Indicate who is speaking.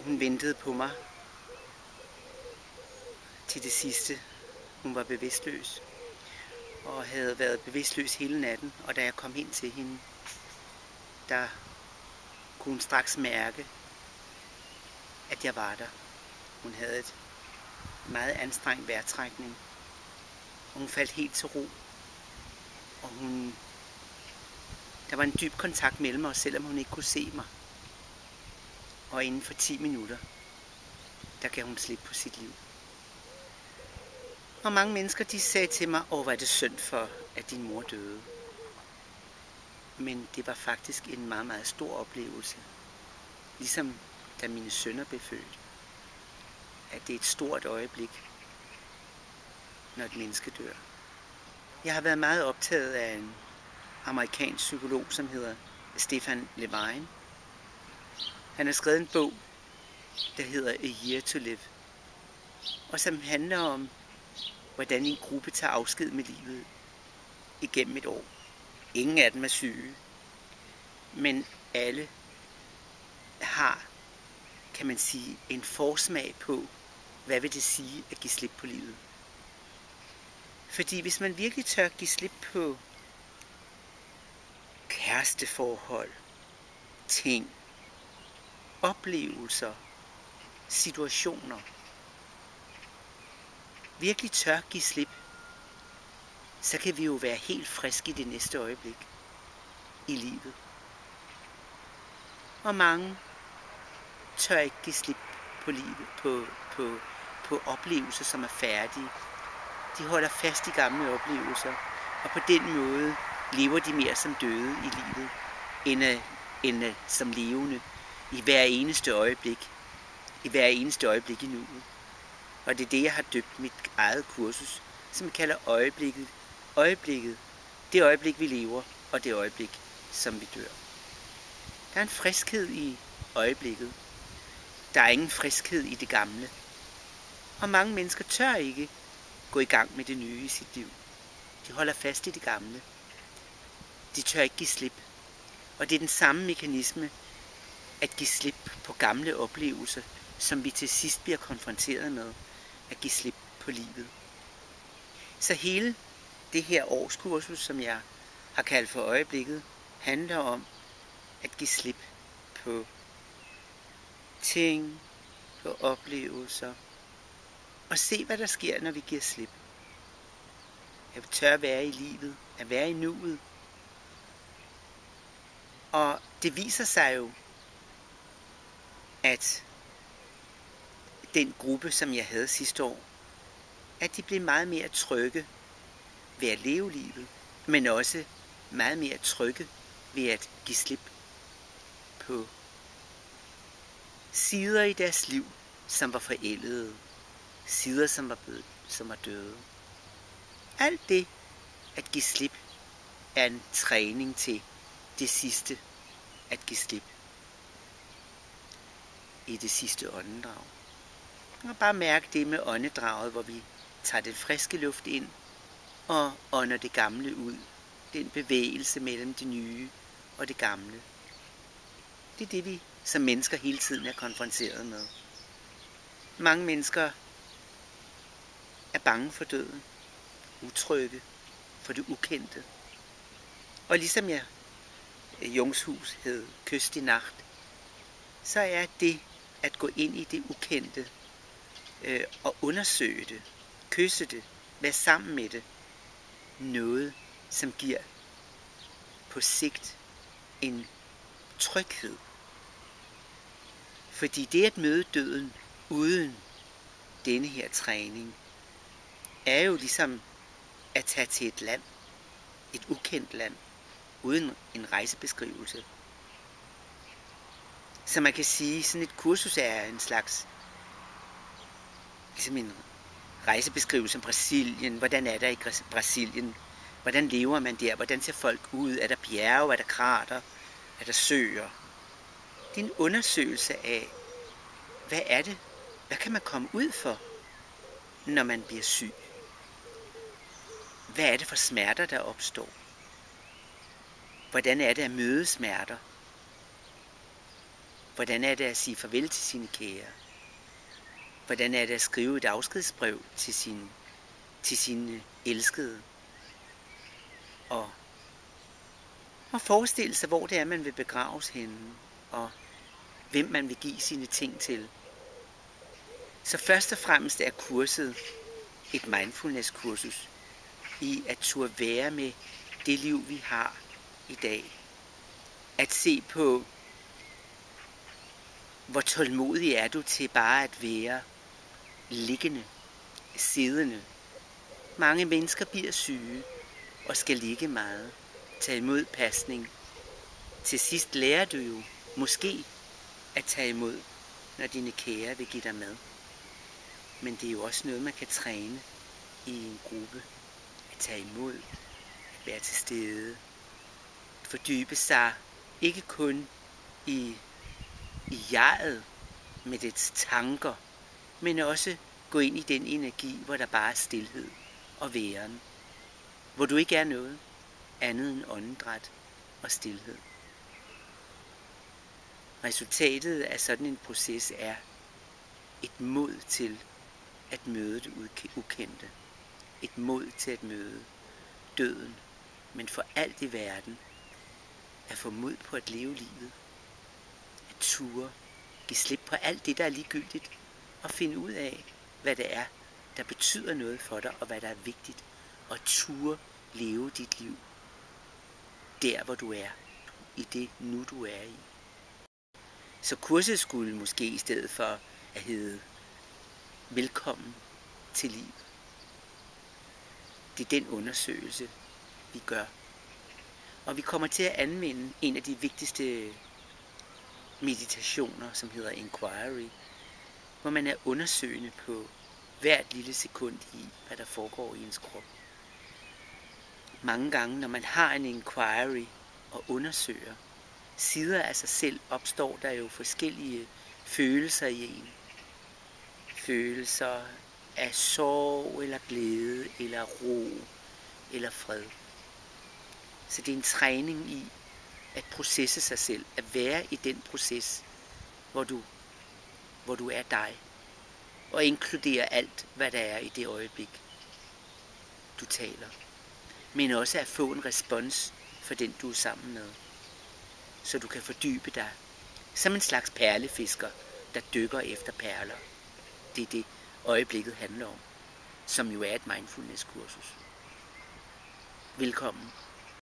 Speaker 1: Hun ventede på mig til det sidste. Hun var bevidstløs og havde været bevidstløs hele natten. Og da jeg kom hen til hende, der kunne hun straks mærke, at jeg var der. Hun havde et meget anstrengt vejrtrækning. Og hun faldt helt til ro. Og der var en dyb kontakt mellem os, selvom hun ikke kunne se mig. Og inden for 10 minutter, der gav hun slip på sit liv. Og mange mennesker, de sagde til mig, hvor er det synd for, at din mor døde. Men det var faktisk en meget, meget stor oplevelse. Ligesom da mine sønner blev født. At det er et stort øjeblik, når et menneske dør. Jeg har været meget optaget af en amerikansk psykolog, som hedder Stefan Levine. Han har skrevet en bog, der hedder A Year to Live. Og som handler om, hvordan en gruppe tager afsked med livet igennem et år. Ingen af dem er syge, men alle har, kan man sige, en forsmag på, hvad vil det sige at give slip på livet. Fordi hvis man virkelig tør give slip på kæresteforhold, ting, oplevelser, situationer, virkelig tør give slip, så kan vi jo være helt friske i det næste øjeblik i livet. Og mange tør ikke give slip på livet, på oplevelser, som er færdige. De holder fast i gamle oplevelser, og på den måde lever de mere som døde i livet, end som levende i hver eneste øjeblik. I hver eneste øjeblik i nuet. Og det er det, jeg har døbt mit eget kursus, som jeg kalder øjeblikket. Øjeblikket, det øjeblik, vi lever, og det øjeblik, som vi dør. Der er en friskhed i øjeblikket. Der er ingen friskhed i det gamle. Og mange mennesker tør ikke gå i gang med det nye i sit liv. De holder fast i det gamle. De tør ikke give slip. Og det er den samme mekanisme, at give slip på gamle oplevelser, som vi til sidst bliver konfronteret med, at give slip på livet. Så hele det her årskursus, som jeg har kaldt for øjeblikket, handler om at give slip på ting, på oplevelser, og se, hvad der sker, når vi giver slip. At vi tør at være i livet, at være i nuet. Og det viser sig jo, at den gruppe, som jeg havde sidste år, at de blev meget mere trygge ved at leve livet, men også meget mere trygge ved at give slip på sider i deres liv, som var forældede, sider, som var døde. Alt det at give slip er en træning til det sidste at give slip i det sidste åndedrag. Og bare mærke det med åndedraget, hvor vi tager den friske luft ind og ånder det gamle ud. Den bevægelse mellem det nye og det gamle. Det er det, vi som mennesker hele tiden er konfronteret med. Mange mennesker er bange for døden, utrygge for det ukendte. Og ligesom Jungs hus hed Kyst i Nacht, så er det at gå ind i det ukendte og undersøge det, kysse det, være sammen med det, noget, som giver på sigt en tryghed. Fordi det at møde døden uden denne her træning, er jo ligesom at tage til et land, et ukendt land, uden en rejsebeskrivelse. Så man kan sige, sådan et kursus er en slags, ligesom en rejsebeskrivelse om Brasilien. Hvordan er der i Brasilien? Hvordan lever man der? Hvordan ser folk ud? Er der bjerge? Er der krater? Er der søer? Det er en undersøgelse af, hvad er det? Hvad kan man komme ud for, når man bliver syg? Hvad er det for smerter, der opstår? Hvordan er det at møde smerter? Hvordan er det at sige farvel til sine kære? Hvordan er det at skrive et afskedsbrev til sine elskede? Og forestille sig, hvor det er, man vil begraves henne, og hvem man vil give sine ting til. Så først og fremmest er kurset et mindfulness-kursus i at turde være med det liv, vi har i dag. At se på, hvor tålmodig er du til bare at være liggende, siddende. Mange mennesker bliver syge og skal ligge meget, tage imod pasning. Til sidst lærer du jo måske at tage imod, når dine kære vil give dig mad. Men det er jo også noget, man kan træne i en gruppe. At tage imod, at være til stede, at fordybe sig ikke kun i jeget med dets tanker, men også gå ind i den energi, hvor der bare er stilhed og væren. Hvor du ikke er noget andet end åndedræt og stilhed. Resultatet af sådan en proces er et mod til at møde det ukendte. Et mod til at møde døden. Men for alt i verden at få mod på at leve livet. At ture. Give slip på alt det, der er ligegyldigt. Og finde ud af, hvad det er, der betyder noget for dig, og hvad der er vigtigt. Og ture leve dit liv. Der, hvor du er. I det nu, du er i. Så kurset skulle måske i stedet for at hedde Velkommen til livet. Det er den undersøgelse, vi gør. Og vi kommer til at anvende en af de vigtigste meditationer, som hedder Inquiry, hvor man er undersøgende på hvert lille sekund i, hvad der foregår i ens krop. Mange gange, når man har en inquiry og undersøger sider af sig selv, opstår der jo forskellige følelser i en. Følelser af sorg, eller glæde, eller ro, eller fred. Så det er en træning i at processe sig selv, at være i den proces, hvor du er dig, og inkludere alt, hvad der er i det øjeblik, du taler. Men også at få en respons for den, du er sammen med, så du kan fordybe dig som en slags perlefisker, der dykker efter perler. Det er det, øjeblikket handler om, som jo er et mindfulness-kursus. Velkommen.